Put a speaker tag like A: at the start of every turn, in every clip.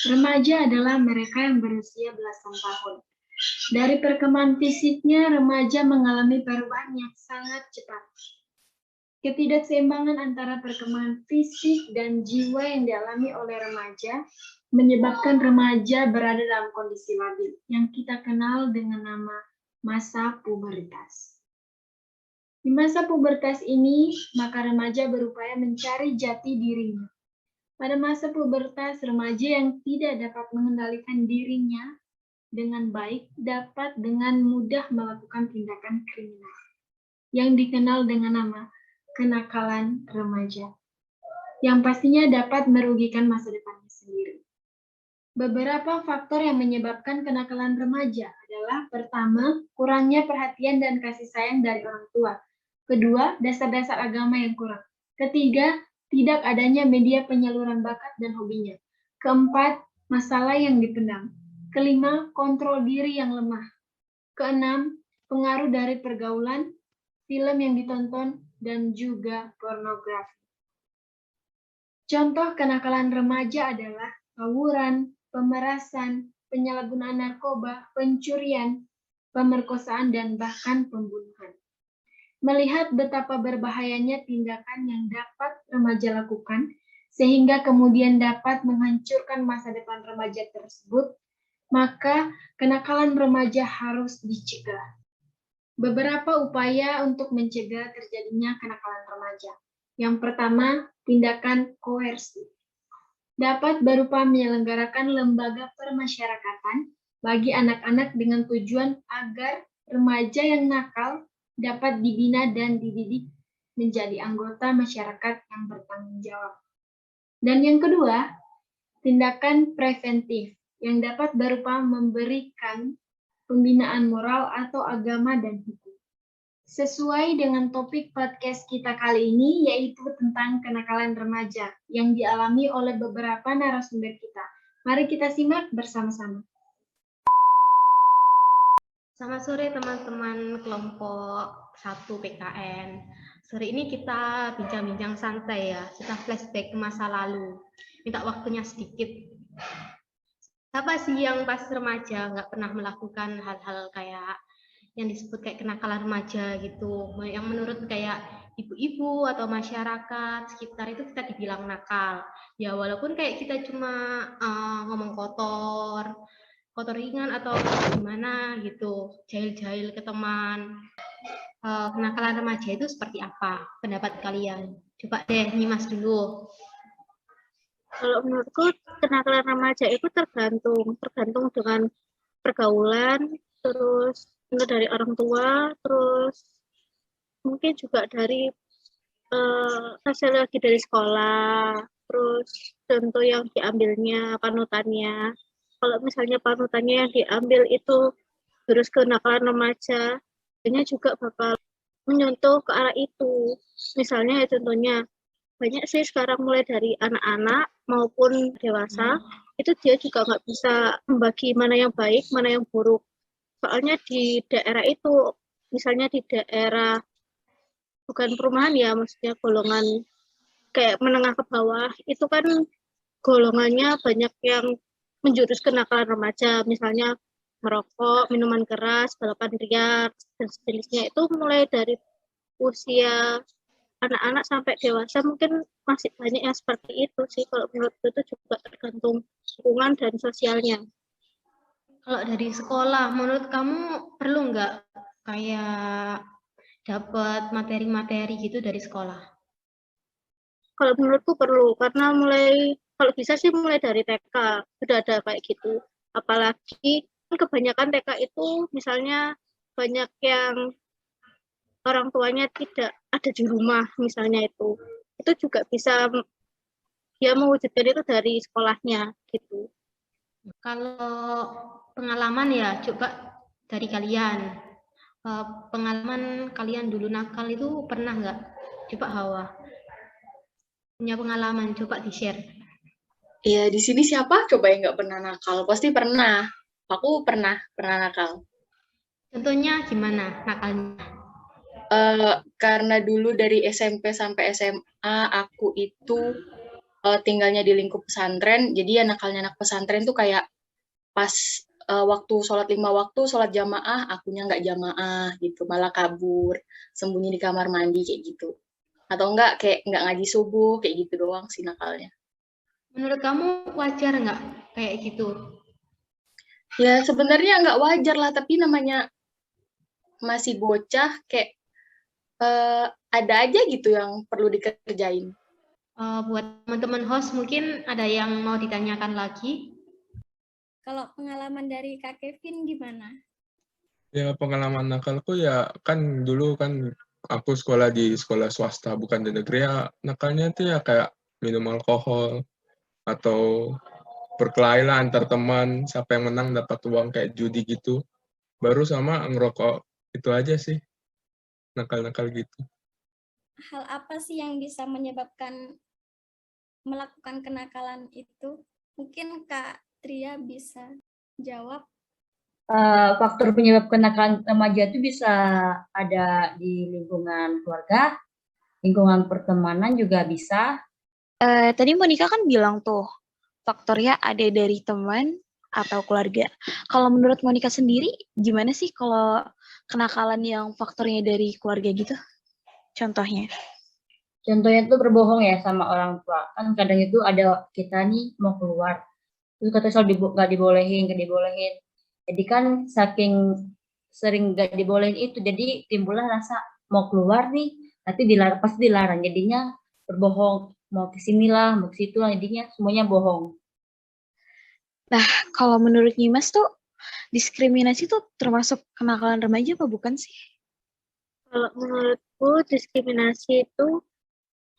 A: Remaja adalah mereka yang berusia belasan tahun. Dari perkembangan fisiknya, remaja mengalami perubahan yang sangat cepat. Ketidakseimbangan antara perkembangan fisik dan jiwa yang dialami oleh remaja menyebabkan remaja berada dalam kondisi labil yang kita kenal dengan nama masa pubertas. Di masa pubertas ini, maka remaja berupaya mencari jati dirinya. Pada masa pubertas, remaja yang tidak dapat mengendalikan dirinya dengan baik dapat dengan mudah melakukan tindakan kriminal yang dikenal dengan nama kenakalan remaja, yang pastinya dapat merugikan masa depannya sendiri. Beberapa faktor yang menyebabkan kenakalan remaja adalah: pertama, kurangnya perhatian dan kasih sayang dari orang tua. Kedua, dasar-dasar agama yang kurang. Ketiga, tidak adanya media penyaluran bakat dan hobinya. Keempat, masalah yang dipendam. Kelima, kontrol diri yang lemah. Keenam, pengaruh dari pergaulan, film yang ditonton, dan juga pornografi. Contoh kenakalan remaja adalah tawuran, pemerasan, penyalahgunaan narkoba, pencurian, pemerkosaan, dan bahkan pembunuhan. Melihat betapa berbahayanya tindakan yang dapat remaja lakukan, sehingga kemudian dapat menghancurkan masa depan remaja tersebut, maka kenakalan remaja harus dicegah. Beberapa upaya untuk mencegah terjadinya kenakalan remaja. Yang pertama, tindakan koersi. Dapat berupa menyelenggarakan lembaga permasyarakatan bagi anak-anak dengan tujuan agar remaja yang nakal dapat dibina dan dididik menjadi anggota masyarakat yang bertanggung jawab. Dan yang kedua, tindakan preventif yang dapat berupa memberikan pembinaan moral atau agama dan hukum. Sesuai dengan topik podcast kita kali ini, yaitu tentang kenakalan remaja yang dialami oleh beberapa narasumber kita. Mari kita simak bersama-sama.
B: Selamat sore teman-teman kelompok 1 PKN. Sore ini kita bincang-bincang santai ya, kita flashback ke masa lalu. Minta waktunya sedikit. Siapa sih yang pas remaja nggak pernah melakukan hal-hal kayak yang disebut kayak kenakalan remaja gitu, yang menurut kayak ibu-ibu atau masyarakat sekitar itu kita dibilang nakal. Ya walaupun kayak kita cuma ngomong kotor ringan atau gimana gitu, jahil-jahil ke teman. Kenakalan remaja itu seperti apa pendapat kalian? Coba deh Nyimas dulu.
C: Kalau menurutku kenakalan remaja itu tergantung dengan pergaulan, terus dari orang tua, terus mungkin juga dari hasil lagi dari sekolah, terus contoh yang diambilnya, panutannya. Kalau misalnya panutannya yang diambil itu terus kenakalan remaja, banyak juga bakal menyentuh ke arah itu. Misalnya contohnya, banyak sih sekarang mulai dari anak-anak maupun dewasa, itu dia juga nggak bisa membagi mana yang baik, mana yang buruk. Soalnya di daerah itu, misalnya di daerah bukan perumahan ya, maksudnya golongan kayak menengah ke bawah, itu kan golongannya banyak yang menjurus kenakalan remaja, misalnya merokok, minuman keras, balapan liar, dan sejenisnya. Itu mulai dari usia anak-anak sampai dewasa mungkin masih banyak yang seperti itu sih. Kalau menurutku itu juga tergantung lingkungan dan sosialnya.
B: Kalau dari sekolah, menurut kamu perlu nggak kayak dapat materi-materi gitu dari sekolah?
C: Kalau menurutku perlu, karena kalau bisa sih mulai dari TK sudah ada kayak gitu. Apalagi kebanyakan TK itu misalnya banyak yang orang tuanya tidak ada di rumah misalnya itu juga bisa dia mewujudkan itu dari sekolahnya gitu.
B: Kalau pengalaman ya coba dari kalian, pengalaman kalian dulu nakal itu pernah nggak? Coba Hawa punya pengalaman, coba di-share.
D: Ya di sini siapa coba yang nggak pernah nakal? Pasti pernah. Aku pernah nakal.
B: Contohnya gimana nakalnya?
D: Karena dulu dari SMP sampai SMA aku itu tinggalnya di lingkup pesantren, jadi ya nakalnya anak pesantren tuh kayak pas waktu sholat 5 waktu, sholat jamaah, akunya nggak jamaah gitu, malah kabur, sembunyi di kamar mandi kayak gitu. Atau enggak kayak nggak ngaji subuh, kayak gitu doang sih nakalnya.
B: Menurut kamu wajar nggak kayak gitu?
D: Ya sebenarnya nggak wajar lah, tapi namanya masih bocah, kayak ada aja gitu yang perlu dikerjain.
B: Buat teman-teman host mungkin ada yang mau ditanyakan lagi?
E: Kalau pengalaman dari Kak Kevin gimana?
F: Ya pengalaman nakalku ya kan dulu kan aku sekolah di sekolah swasta bukan di negeri ya, nakalnya tuh ya kayak minum alkohol atau berkelahi lah antar teman, siapa yang menang dapat uang kayak judi gitu. Baru sama ngerokok, itu aja sih nakal-nakal gitu.
E: Hal apa sih yang bisa menyebabkan melakukan kenakalan itu? Mungkin Kak Tria bisa jawab.
G: Faktor penyebab kenakalan remaja itu bisa ada di lingkungan keluarga, lingkungan pertemanan juga bisa.
H: Tadi Monica kan bilang tuh, faktornya ada dari teman atau keluarga. Kalau menurut Monica sendiri, gimana sih kalau kenakalan yang faktornya dari keluarga gitu? Contohnya?
G: Contohnya itu berbohong ya sama orang tua. Kan kadang itu ada kita nih mau keluar, terus katanya selalu nggak dibolehin. Jadi kan saking sering nggak dibolehin itu, jadi timbullah rasa mau keluar nih, nanti pasti dilarang. Jadinya berbohong, mau ke sinilah, mau ke situ lah, jadinya semuanya bohong.
H: Nah, kalau menurut Nyimas tuh, diskriminasi tuh termasuk kenakalan remaja apa bukan sih?
C: Kalau menurutku diskriminasi itu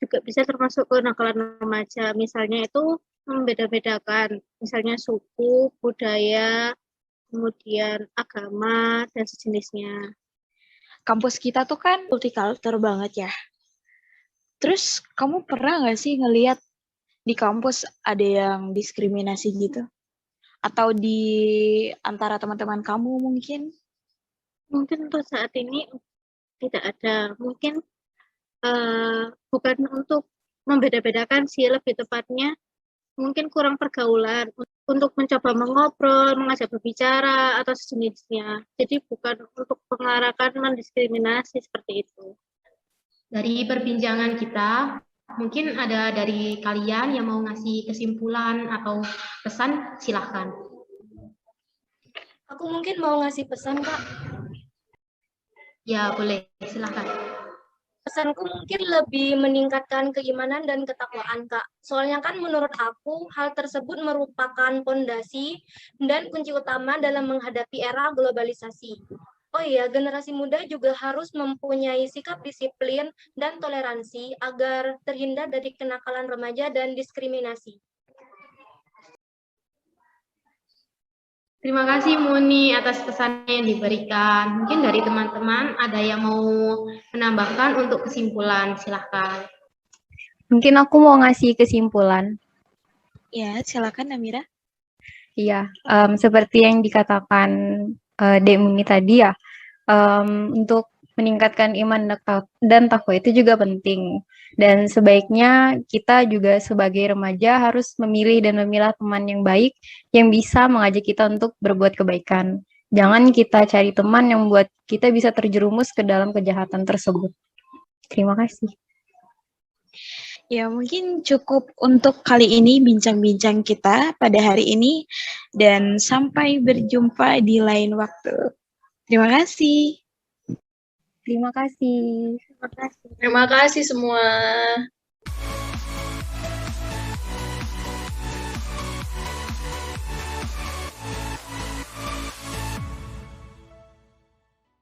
C: juga bisa termasuk kenakalan remaja. Misalnya itu membeda-bedakan, misalnya suku, budaya, kemudian agama, dan sejenisnya.
H: Kampus kita tuh kan multicultural banget ya. Terus kamu pernah nggak sih ngelihat di kampus ada yang diskriminasi gitu? Atau di antara teman-teman kamu mungkin?
C: Mungkin untuk saat ini tidak ada. Mungkin bukan untuk membeda-bedakan sih, lebih tepatnya mungkin kurang pergaulan untuk mencoba mengobrol, mengajak berbicara, atau sejenisnya. Jadi bukan untuk mengarahkan mendiskriminasi seperti itu.
B: Dari perbincangan kita, mungkin ada dari kalian yang mau ngasih kesimpulan atau pesan, silahkan.
E: Aku mungkin mau ngasih pesan, Kak.
B: Ya, boleh, silahkan.
E: Pesanku mungkin lebih meningkatkan keimanan dan ketakwaan, Kak. Soalnya kan menurut aku, hal tersebut merupakan fondasi dan kunci utama dalam menghadapi era globalisasi. Oh iya, generasi muda juga harus mempunyai sikap disiplin dan toleransi agar terhindar dari kenakalan remaja dan diskriminasi.
B: Terima kasih Muni atas pesannya yang diberikan. Mungkin dari teman-teman ada yang mau menambahkan untuk kesimpulan, silahkan.
I: Mungkin aku mau ngasih kesimpulan.
H: Ya, silakan Amira.
I: Iya, seperti yang dikatakan Dek Muni tadi ya, untuk meningkatkan iman dan takwa itu juga penting. Dan sebaiknya kita juga sebagai remaja harus memilih dan memilah teman yang baik yang bisa mengajak kita untuk berbuat kebaikan. Jangan kita cari teman yang membuat kita bisa terjerumus ke dalam kejahatan tersebut. Terima kasih.
H: Ya, mungkin cukup untuk kali ini bincang-bincang kita pada hari ini dan sampai berjumpa di lain waktu. Terima kasih.
I: Terima kasih.
D: Terima kasih semua.